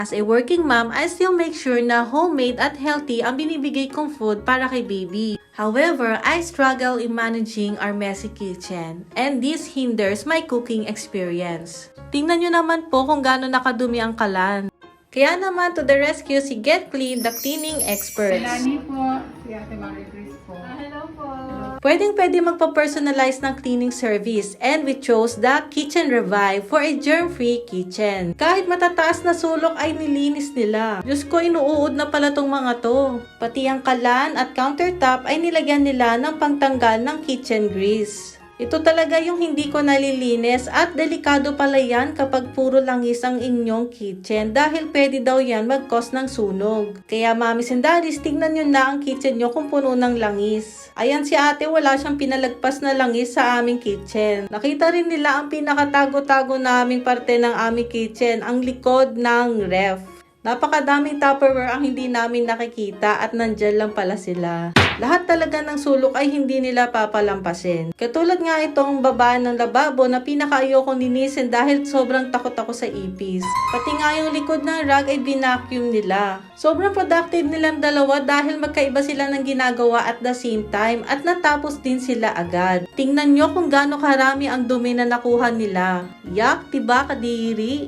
As a working mom, I still make sure na homemade at healthy ang binibigay kong food para kay baby. However, I struggle in managing our messy kitchen, and this hinders my cooking experience. Tingnan nyo naman po kung gaano nakadumi ang kalan. Kaya naman to the rescue si Get Clean, the cleaning experts. Melanie po, si Ate Marie Chris po. Hello po. Pwede magpa-personalize ng cleaning service, and we chose the Kitchen Revive for a germ-free kitchen. Kahit matataas na sulok ay nilinis nila. Diyos ko, inuud na pala tong mga to. Pati ang kalan at countertop ay nilagyan nila ng pangtanggal ng kitchen grease. Ito talaga yung hindi ko nalilinis at delikado pala yan kapag puro langis ang inyong kitchen dahil pwede daw yan mag-cause ng sunog. Kaya mommies and daddies, tignan nyo na ang kitchen nyo kung puno ng langis. Ayan si ate, wala siyang pinalagpas na langis sa aming kitchen. Nakita rin nila ang pinakatago-tago na aming parte ng aming kitchen, ang likod ng ref. Napakadaming Tupperware ang hindi namin nakikita at nandyan lang pala sila. Lahat talaga ng sulok ay hindi nila papalampasin. Katulad nga itong baba ng lababo na pinaka-ayokong linisin dahil sobrang takot ako sa ipis. Pati nga yung likod ng rug ay binacuum nila. Sobrang productive nilang dalawa dahil magkaiba sila ng ginagawa at the same time at natapos din sila agad. Tingnan nyo kung gaano karami ang dumi na nakuha nila. Yak, diba kadiri?